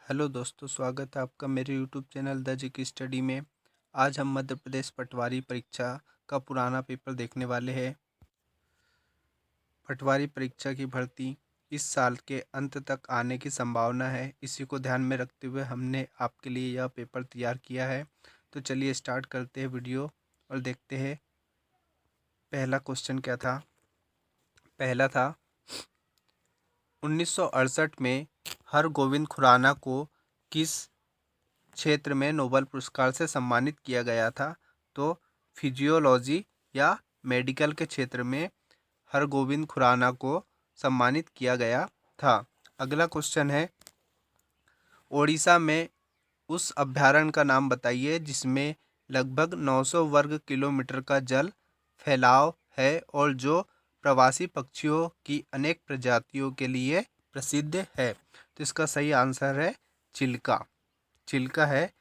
Hello दोस्तों, स्वागत है आपका मेरे YouTube channel the GK study में। आज हम मध्य प्रदेश पटवारी परीक्षा का पुराना पेपर देखने वाले हैं। पटवारी परीक्षा की भर्ती इस साल के अंत तक आने की संभावना है। इसी को ध्यान में रखते हुए हमने आपके लिए यह पेपर तैयार किया है। तो चलिए स्टार्ट करते हैं वीडियो और देखते हैं पहला क्वेश्चन क्या था। पहला था 1968 में हरगोविंद खुराना को किस क्षेत्र में नोबेल पुरस्कार से सम्मानित किया गया था। तो फिजियोलॉजी या मेडिकल के क्षेत्र में हरगोविंद खुराना को सम्मानित किया गया था। अगला क्वेश्चन है, ओडिशा में उस अभ्यारण्य का नाम बताइए जिसमें लगभग 900 वर्ग किलोमीटर का जल फैलाव है और जो प्रवासी पक्षियों की अनेक प्रजातियों के लिए प्रसिद्ध है। तो इसका सही आंसर है चिल्का। चिल्का है।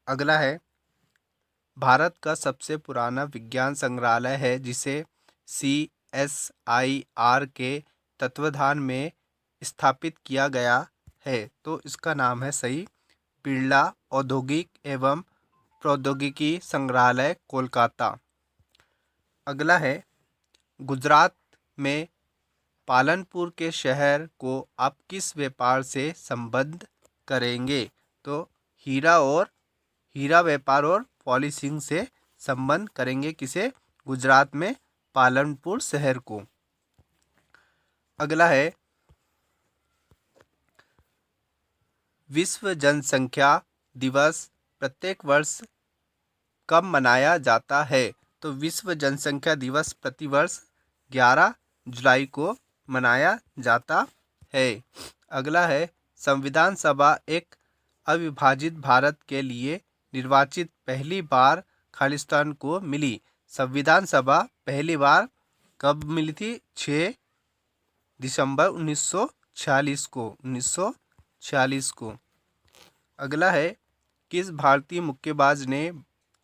अगला है, भारत का सबसे पुराना विज्ञान संग्रहालय है जिसे CSIR के तत्वाधान में स्थापित किया गया है। तो इसका नाम है सही बिरला औद्योगिक एवं प्रौद्योगिकी संग्रहालय, कोलकाता। अगला है, गुजरात में पालनपुर के शहर को आप किस व्यापार से संबद्ध करेंगे। तो हीरा व्यापार और पॉलिशिंग से संबंध करेंगे किसे, गुजरात में पालनपुर शहर को। अगला है, विश्व जनसंख्या दिवस प्रत्येक वर्ष कब मनाया जाता है। तो विश्व जनसंख्या दिवस प्रतिवर्ष 11 जुलाई को मनाया जाता है। अगला है, संविधान सभा एक अविभाजित भारत के लिए निर्वाचित पहली बार खालिस्तान को मिली। संविधान सभा पहली बार कब मिली थी? 6 दिसंबर 1946 को। अगला है, किस भारतीय मुक्केबाज ने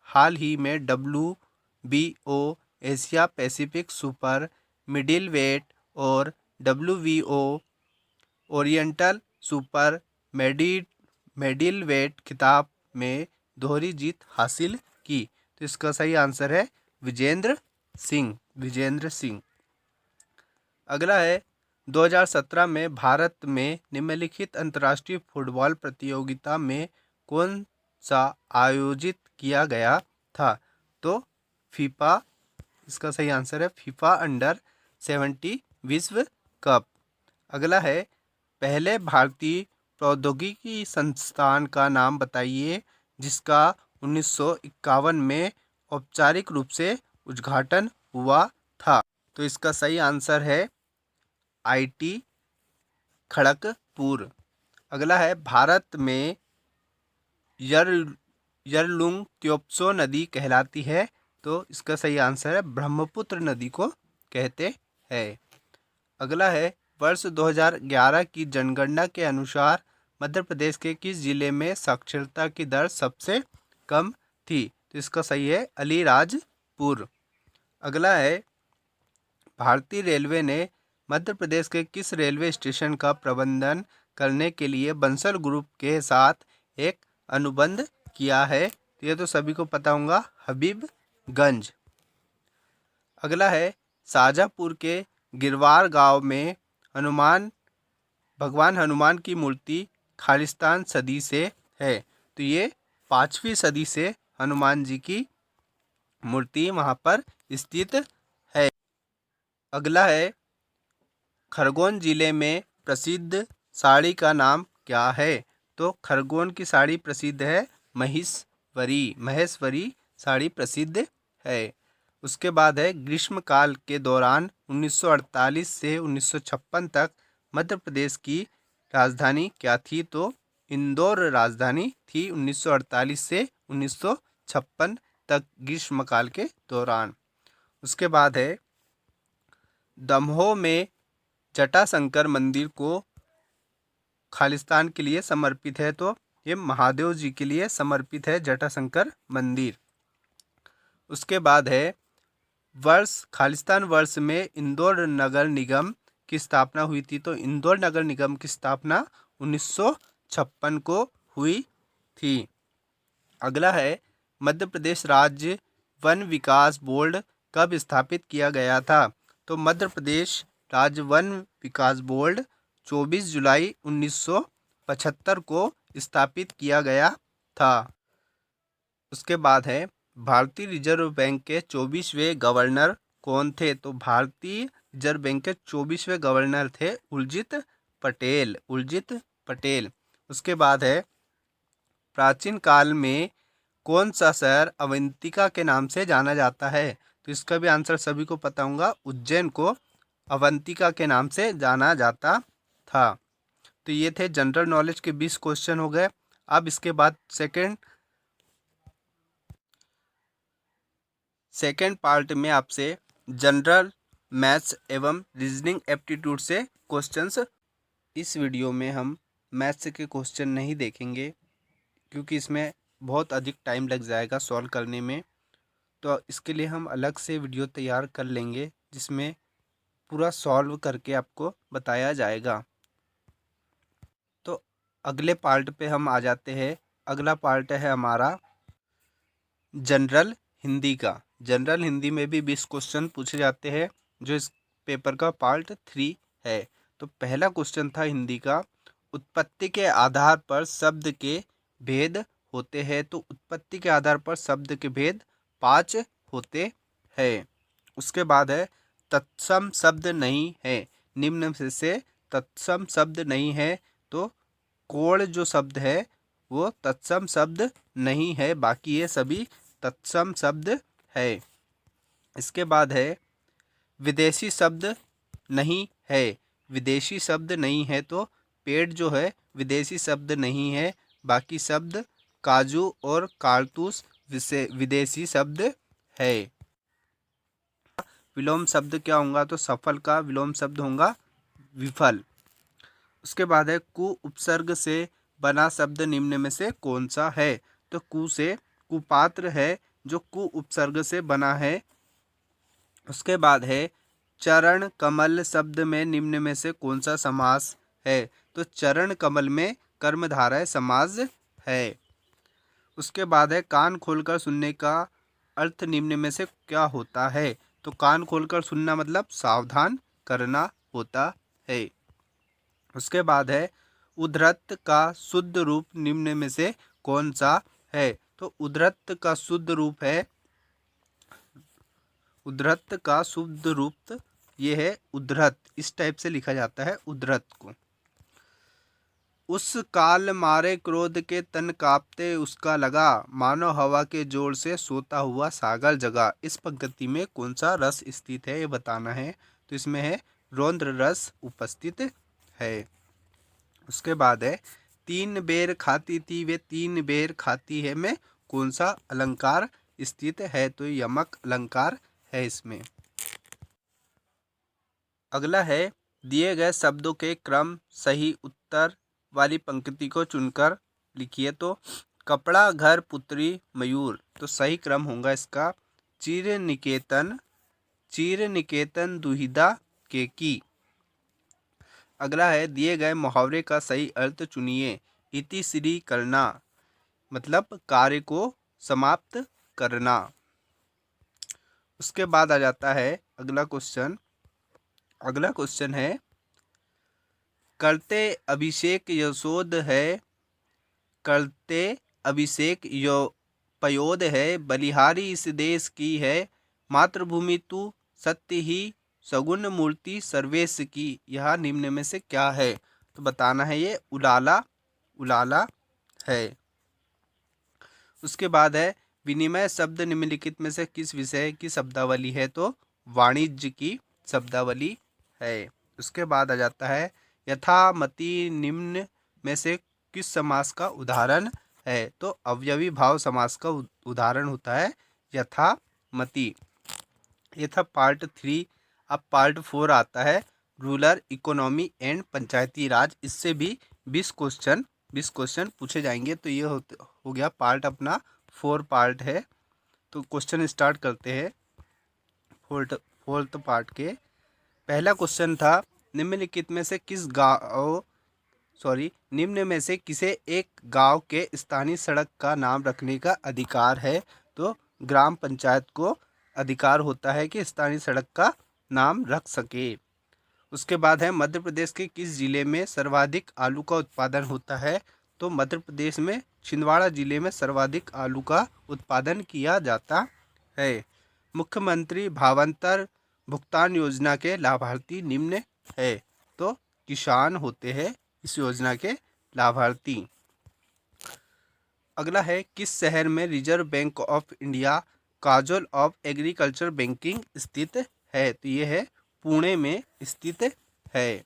हाल ही में WBO Asia Pacific super middle weight और WBO oriental super middle weight खिताब में दोहरी जीत हासिल की। तो इसका सही आंसर है विजेंद्र सिंह। अगला है, 2017 में भारत में निम्नलिखित अंतर्राष्ट्रीय फुटबॉल प्रतियोगिता में कौन सा आयोजित किया गया था। तो फीफा, इसका सही आंसर है फीफा अंडर-17 विश्व कप। अगला है, पहले भारतीय प्रौद्योगिकी संस्थान का नाम बताइए जिसका 1951 में औपचारिक रूप से उद्घाटन हुआ था। तो इसका सही आंसर है IIT खड़गपुर। अगला है, भारत में यरलुंग त्योप्सो नदी कहलाती है। तो इसका सही आंसर है ब्रह्मपुत्र नदी को कहते हैं। अगला है, वर्ष 2011 की जनगणना के अनुसार मध्य प्रदेश के किस जिले में साक्षरता की दर सबसे कम थी। तो इसका सही है अलीराजपुर। अगला है, भारतीय रेलवे ने मध्य प्रदेश के किस रेलवे स्टेशन का प्रबंधन करने के लिए बंसल ग्रुप के साथ एक अनुबंध किया है। तो ये तो सभी को पता होगा, हबीबगंज। अगला है, शाजापुर के गिरवार गांव में भगवान हनुमान की मूर्ति खालिस्तान सदी से है। तो ये 5वीं सदी से हनुमान जी की मूर्ति वहाँ पर स्थित है। अगला है, खरगोन जिले में प्रसिद्ध साड़ी का नाम क्या है। तो खरगोन की साड़ी प्रसिद्ध है महेश्वरी साड़ी प्रसिद्ध है। उसके बाद है, ग्रीष्मकाल के दौरान 1948 से 1956 तक मध्य प्रदेश की राजधानी क्या थी। तो इंदौर राजधानी थी 1948 से 1956 तक ग्रीष्मकाल के दौरान। उसके बाद है, दमोह में जटाशंकर मंदिर को खालिस्तान के लिए समर्पित है। तो ये महादेव जी के लिए समर्पित है जटाशंकर मंदिर। उसके बाद है, खालिस्तान वर्ष में इंदौर नगर निगम की स्थापना हुई थी। तो इंदौर नगर निगम की स्थापना 1956 को हुई थी। अगला है मध्य प्रदेश राज्य वन विकास बोर्ड कब स्थापित किया गया था? तो मध्य प्रदेश राज्य वन विकास बोर्ड 24 जुलाई 1975 को स्थापित किया गया था। उसके बाद है भारतीय रिजर्व बैंक के 24वें गवर्नर कौन थे? तो भारतीय रिजर्व बैंक के 24वें गवर्नर थे उर्जित पटेल। उर्जित पटेल। उसके बाद है प्राचीन काल में कौन सा शहर अवंतिका के नाम से जाना जाता है? तो इसका भी आंसर सभी को पता होगा, उज्जैन को अवंतिका के नाम से जाना जाता था। तो ये थे जनरल नॉलेज के 20 क्वेश्चन हो गए। अब इसके बाद सेकेंड पार्ट में आपसे जनरल मैथ्स एवं रीजनिंग एप्टीट्यूड से क्वेश्चंस। इस वीडियो में हम मैथ्स के क्वेश्चन नहीं देखेंगे क्योंकि इसमें बहुत अधिक टाइम लग जाएगा सॉल्व करने में। तो इसके लिए हम अलग से वीडियो तैयार कर लेंगे जिसमें पूरा सॉल्व करके आपको बताया जाएगा। तो अगले पार्ट पे हम आ जाते हैं। अगला पार्ट है हमारा जनरल हिंदी का। जनरल हिंदी में भी 20 क्वेश्चन पूछे जाते हैं जो इस पेपर का पार्ट 3 है। तो पहला क्वेश्चन था हिंदी का, उत्पत्ति के आधार पर शब्द के भेद होते हैं। तो उत्पत्ति के आधार पर शब्द के भेद 5 होते हैं। उसके बाद है तत्सम शब्द नहीं है, निम्न में से तत्सम शब्द नहीं है। तो कोण जो शब्द है वो तत्सम शब्द नहीं है, बाकी ये सभी तत्सम शब्द है। इसके बाद है विदेशी शब्द नहीं है। विदेशी शब्द नहीं है तो पेड़ जो है विदेशी शब्द नहीं है, बाकी शब्द काजू और कारतूस विदेशी शब्द है। विलोम शब्द क्या होगा? तो सफल का विलोम शब्द होगा विफल। उसके बाद है कु उपसर्ग से बना शब्द निम्न में से कौन सा है? तो कु से कुपात्र है जो कु उपसर्ग से बना है। उसके बाद है चरण कमल शब्द में निम्न में से कौन सा समास है? तो चरण कमल में कर्मधारय समास है। उसके बाद है कान खोलकर सुनने का अर्थ निम्न में से क्या होता है? तो कान खोलकर सुनना मतलब सावधान करना होता है। उसके बाद है उद्धृत का शुद्ध रूप निम्न में से कौन सा है? तो उद्धृत का शुद्ध रूप है, उद्धृत का शुद्ध रूप ये है उद्धृत। इस टाइप से लिखा जाता है उद्धृत को। उस काल मारे क्रोध के तन कांपते उसका लगा, मानो हवा के जोर से सोता हुआ सागर जगा। इस पंक्ति में कौन सा रस स्थित है ये बताना है। तो इसमें है रौद्र रस उपस्थित है। उसके बाद है तीन बेर खाती थी वे तीन बेर खाती है में कौन सा अलंकार स्थित है? तो यमक अलंकार है इसमें। अगला है दिए गए शब्दों के क्रम सही उत्तर वाली पंक्ति को चुनकर लिखिए। तो कपड़ा घर पुत्री मयूर, तो सही क्रम होगा इसका चीर निकेतन दुहिदा के की। अगला है दिए गए मुहावरे का सही अर्थ चुनिए। इति श्री करना मतलब कार्य को समाप्त करना। उसके बाद आ जाता है अगला क्वेश्चन। अगला क्वेश्चन है करते अभिषेक यशोद है, करते अभिषेक यो पयोद है, बलिहारी इस देश की है, मातृभूमि तू सत्य ही सगुण मूर्ति सर्वेश की। यह निम्न में से क्या है? तो बताना है ये उलाला उलाला है। उसके बाद है विनिमय शब्द निम्नलिखित में से किस विषय की शब्दावली है? तो वाणिज्य की शब्दावली है। उसके बाद आ जाता है यथामति निम्न में से किस समास का उदाहरण है? तो अवयवी भाव समास का उदाहरण होता है यथामति। ये था पार्ट 3। अब पार्ट 4 आता है रूरल इकोनॉमी एंड पंचायती राज। इससे भी 20 क्वेश्चन पूछे जाएंगे। तो ये हो गया पार्ट अपना 4 पार्ट है। तो क्वेश्चन स्टार्ट करते हैं फोर्थ पार्ट के। पहला क्वेश्चन था निम्नलिखित में से किस गांव निम्न में से किसे एक गांव के स्थानीय सड़क का नाम रखने का अधिकार है? तो ग्राम पंचायत को अधिकार होता है कि स्थानीय सड़क का नाम रख सके। उसके बाद है मध्य प्रदेश के किस जिले में सर्वाधिक आलू का उत्पादन होता है? तो मध्य प्रदेश में छिंदवाड़ा जिले में सर्वाधिक आलू का उत्पादन किया जाता है। मुख्यमंत्री भावांतर भुगतान योजना के लाभार्थी निम्न है। तो किसान होते हैं इस योजना के लाभार्थी। अगला है किस शहर में reserve bank of India Kajol of agriculture banking स्थित है? तो ये है पुणे में स्थित है।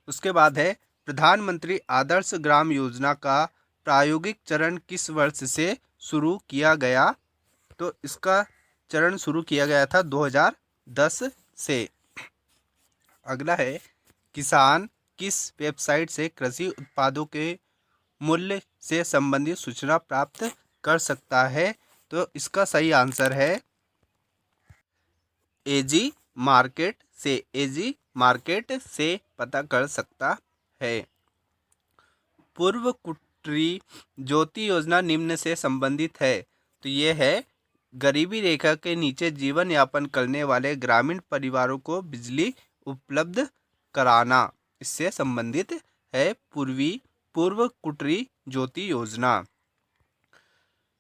उसके बाद है प्रधानमंत्री आदर्श ग्राम योजना का प्रायोगिक चरण किस वर्ष से शुरू किया गया? तो इसका चरण शुरू किया गया था 2010 से। अगला है किसान किस वेबसाइट से कृषि उत्पादों के मूल्य से संबंधित सूचना प्राप्त कर सकता है? तो इसका सही आंसर है एजी मार्केट से पता कर सकता है। पूर्व कुटीर ज्योति योजना निम्न से संबंधित है। तो ये है गरीबी रेखा के नीचे जीवन यापन करने वाले ग्रामीण परिवारों को बिजली उपलब्ध कराना, इससे संबंधित है पूर्व कुटीर ज्योति योजना।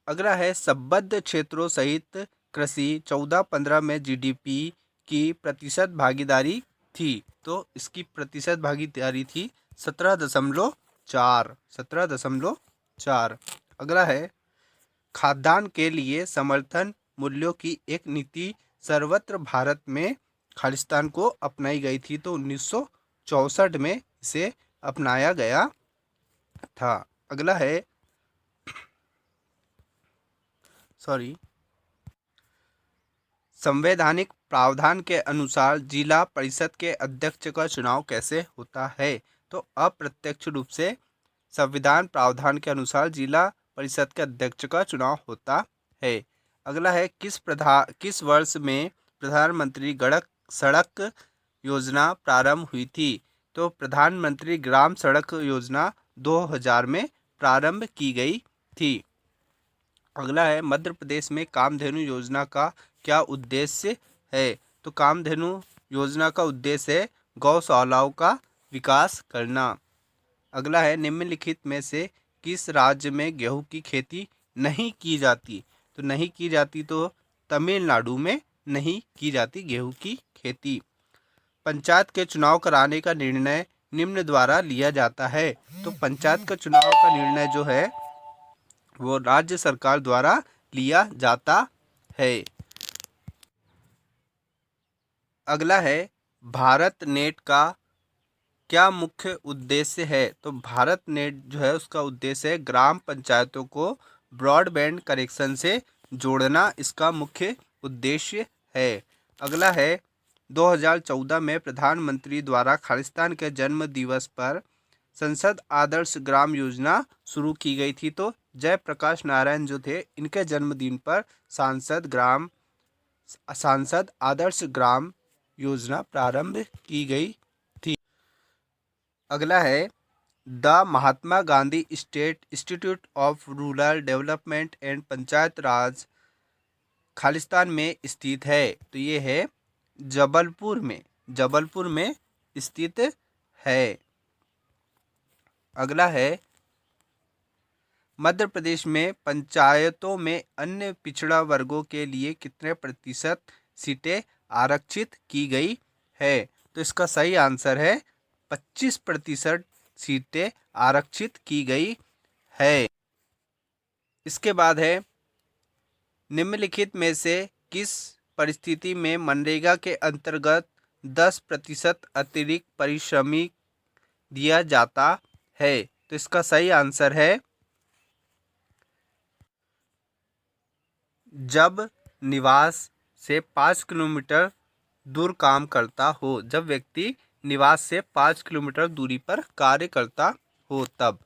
अगला है संबद्ध क्षेत्रों सहित कृषि 14-15 में जीडीपी की प्रतिशत भागीदारी थी। तो इसकी प्रतिशत भागीदारी थी 17.4। अगला है खाद्यान्न के लिए समर्थन मूल्यों की एक नीति सर्वत्र भारत में खालिस्तान को अपनाई गई थी। तो 1964 में इसे अपनाया गया था। अगला है संवैधानिक प्रावधान के अनुसार जिला परिषद के अध्यक्ष का चुनाव कैसे होता है? तो अप्रत्यक्ष रूप से संविधान प्रावधान के अनुसार जिला परिषद के अध्यक्ष का चुनाव होता है। अगला है किस वर्ष में प्रधानमंत्री सड़क योजना प्रारंभ हुई थी? तो प्रधानमंत्री ग्राम सड़क योजना 2000 में प्रारंभ की गई थी। अगला है मध्य प्रदेश में कामधेनु योजना का क्या उद्देश्य है? तो कामधेनु योजना का उद्देश्य है गौशालाओं का विकास करना। अगला है निम्नलिखित में से किस राज्य में गेहूं की खेती नहीं की जाती? तो नहीं की जाती तो तमिलनाडु में नहीं की जाती गेहूं की खेती। पंचायत के चुनाव कराने का निर्णय निम्न द्वारा लिया जाता है। तो पंचायत का चुनाव का निर्णय जो है वो राज्य सरकार द्वारा लिया जाता है। अगला है भारत नेट का क्या मुख्य उद्देश्य है? तो भारत नेट जो है उसका उद्देश्य है ग्राम पंचायतों को ब्रॉडबैंड कनेक्शन से जोड़ना, इसका मुख्य उद्देश्य है। अगला है 2014 में प्रधानमंत्री द्वारा खालिस्तान के जन्म दिवस पर संसद आदर्श ग्राम योजना शुरू की गई थी। तो जयप्रकाश नारायण जो थे इनके जन्मदिन पर सांसद आदर्श ग्राम योजना प्रारंभ की गई थी। अगला है the Mahatma Gandhi state institute of rural development and panchayat raj Khalistan में स्थित है। तो ये है जबलपुर में स्थित है। अगला है मध्य प्रदेश में पंचायतों में अन्य पिछड़ा वर्गों के लिए कितने प्रतिशत सीटें आरक्षित की गई है? तो इसका सही आंसर है 25% सीटें आरक्षित की गई है। इसके बाद है निम्नलिखित में से किस परिस्थिति में मनरेगा के अंतर्गत 10% अतिरिक्त पारिश्रमिक दिया जाता है? तो इसका सही आंसर है जब निवास से 5 किलोमीटर दूर काम करता हो, जब व्यक्ति निवास से 5 किलोमीटर दूरी पर कार्य करता हो तब।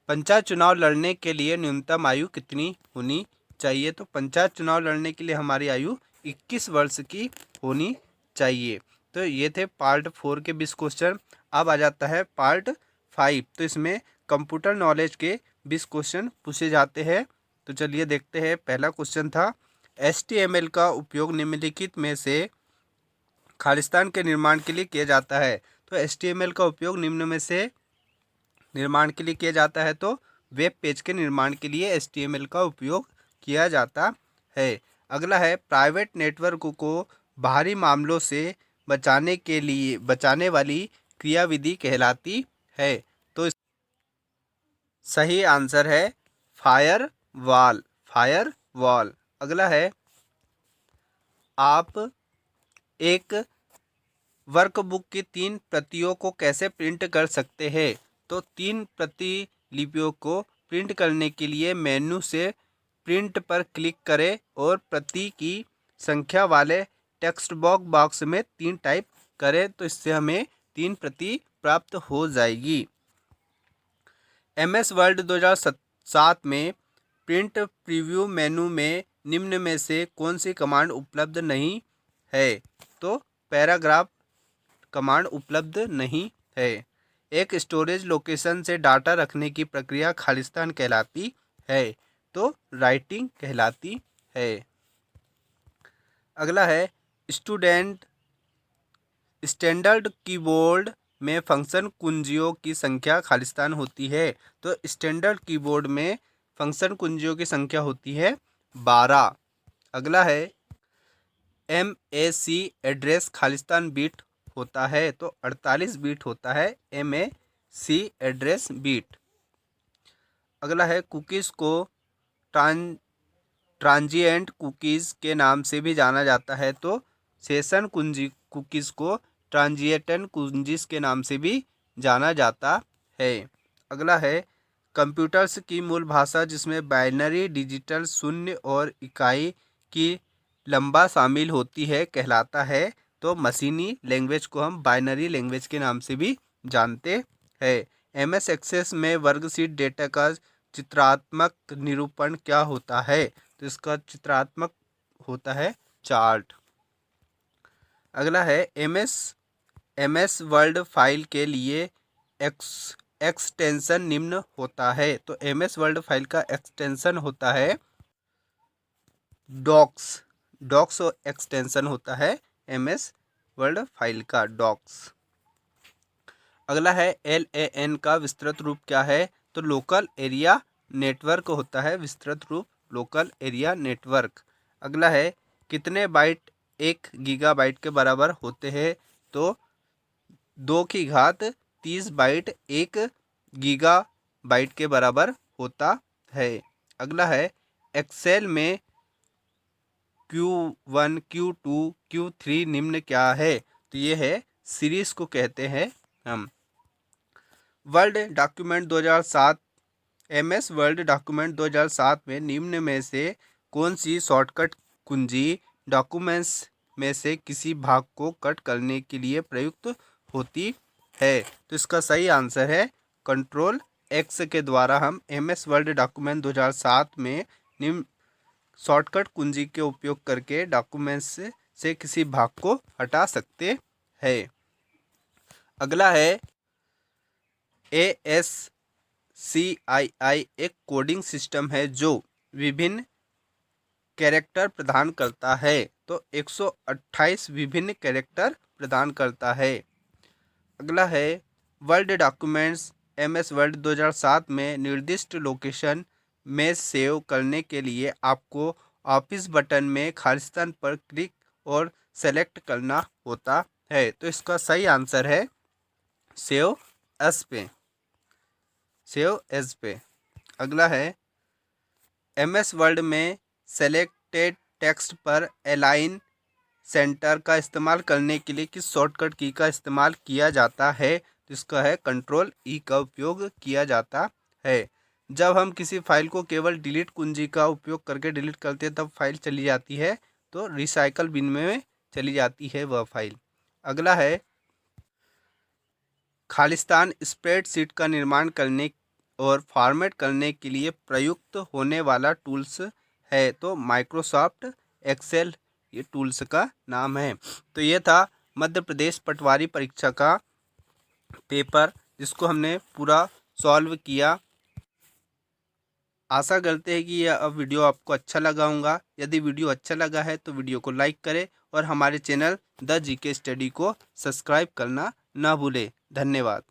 पंचायत चुनाव लड़ने के लिए न्यूनतम आयु कितनी होनी चाहिए? तो पंचायत चुनाव लड़ने के लिए हमारी आयु 21 वर्ष की होनी चाहिए। तो ये थे पार्ट 4 के 20 क्वेश्चन। अब आ जाता है पार्ट 5। तो इसमें कंप्यूटर नॉलेज के 20 क्वेश्चन पूछे जाते हैं। तो चलिए देखते हैं। पहला क्वेश्चन था HTML का उपयोग निम्नलिखित में से खालिस्तान के निर्माण के लिए किया जाता है। तो HTML का उपयोग निम्न में से निर्माण के लिए किया जाता है। तो वेब पेज के निर्माण के लिए HTML का उपयोग किया जाता है। अगला है प्राइवेट नेटवर्क को बाहरी मामलों से बचाने वाली क्रियाविधि कहलाती है। तो सही आंसर है फायरवॉल। फायरवॉल। अगला है आप एक वर्कबुक की 3 प्रतियों को कैसे प्रिंट कर सकते हैं। तो 3 प्रतिलिपियों को प्रिंट करने के लिए मेन्यू से प्रिंट पर क्लिक करें और प्रति की संख्या वाले टेक्स्ट बॉक्स में 3 टाइप करें। तो इससे हमें 3 प्रति प्राप्त हो जाएगी। MS वर्ड 2007 में प्रिंट प्रीव्यू मेनू में निम्न में से कौन सी कमांड उपलब्ध नहीं है। तो पैराग्राफ कमांड उपलब्ध नहीं है। एक स्टोरेज लोकेशन से डाटा रखने की प्रक्रिया खालिस्तान कहलाती है। तो राइटिंग कहलाती है। अगला है स्टैंडर्ड कीबोर्ड में फंक्शन कुंजियों की संख्या खालिस्तान होती है। तो स्टैंडर्ड कीबोर्ड में फंक्शन कुंजियों की संख्या होती है 12। अगला है MAC एड्रेस खालिस्तान बीट होता है। तो 48 बीट होता है MAC एड्रेस बीट। अगला है कुकीज़ को ट्रांजिएंट कुकीज़ के नाम से भी जाना जाता है। तो सेशन कुकीज़ को ट्रांजिएंट कुकीज़ के नाम से भी जाना जाता है। अगला है कंप्यूटर्स की मूल भाषा जिसमें बाइनरी डिजिटल शून्य और इकाई की लंबा शामिल होती है कहलाता है। तो मशीनी लैंग्वेज को हम बाइनरी लैंग्वेज के नाम से भी जानते हैं। MS एक्सेस में वर्कशीट डेटा का चित्रात्मक निरूपण क्या होता है। तो इसका चित्रात्मक होता है चार्ट। अगला है MS वर्ड फाइल के लिए एक्सटेंशन निम्न होता है। तो MS वर्ड फाइल का एक्सटेंशन होता है डॉक्स। डॉक्स एक्सटेंशन होता है MS वर्ड फाइल का डॉक्स। अगला है LAN का विस्तृत रूप क्या है। तो लोकल एरिया नेटवर्क होता है विस्तृत रूप लोकल एरिया नेटवर्क। अगला है कितने बाइट 1 गीगाबाइट के बराबर होते हैं। तो 2 की घात 30 बाइट 1 गीगाबाइट के बराबर होता है। अगला है एक्सेल में Q1 Q2 Q3 निम्न क्या है। तो ये है सीरीज को कहते हैं हम। World document 2007 MS world document 2007 में निम्न में से कौन सी शॉर्टकट कुंजी डॉक्यूमेंट्स में से किसी भाग को कट करने के लिए प्रयुक्त होती है। तो इसका सही आंसर है Ctrl+X के द्वारा हम MS वर्ल्ड डॉक्यूमेंट 2007 में निम्न शॉर्टकट कुंजी के उपयोग करके डॉक्यूमेंट्स से किसी भाग को हटा सकते हैं। अगला है ASCII एक कोडिंग सिस्टम है जो विभिन्न कैरेक्टर प्रदान करता है। तो 128 विभिन्न कैरेक्टर प्रदान करता है। अगला है वर्ल्ड डॉक्यूमेंट्स MS वर्ल्ड 2007 में निर्दिष्ट लोकेशन में सेव करने के लिए आपको ऑफिस बटन में खालिस्तान पर क्लिक और सेलेक्ट करना होता है। तो इसका सही आंसर है सेव एस पे। सेव एज पे। अगला है MS वर्ड में सेलेक्टेड टेक्स्ट पर अलाइन सेंटर का इस्तेमाल करने के लिए किस शॉर्टकट की का इस्तेमाल किया जाता है। तो इसका है Ctrl+E का उपयोग किया जाता है। जब हम किसी फाइल को केवल डिलीट कुंजी का उपयोग करके डिलीट करते हैं तब फाइल चली जाती है। तो रिसाइकल बिन में चली जाती है वह फाइल। अगला है खालिस्तान स्प्रेडशीट का निर्माण करने और फॉर्मेट करने के लिए प्रयुक्त होने वाला टूल्स है। तो माइक्रोसॉफ्ट एक्सेल ये टूल्स का नाम है। तो ये था मध्य प्रदेश पटवारी परीक्षा का पेपर जिसको हमने पूरा सॉल्व किया। आशा करते हैं कि यह वीडियो आपको अच्छा लगा होगा। यदि वीडियो अच्छा लगा है तो वीडियो को लाइक करें और हमारे चैनल द जीके स्टडी को सब्सक्राइब करना ना भूलें। धन्यवाद।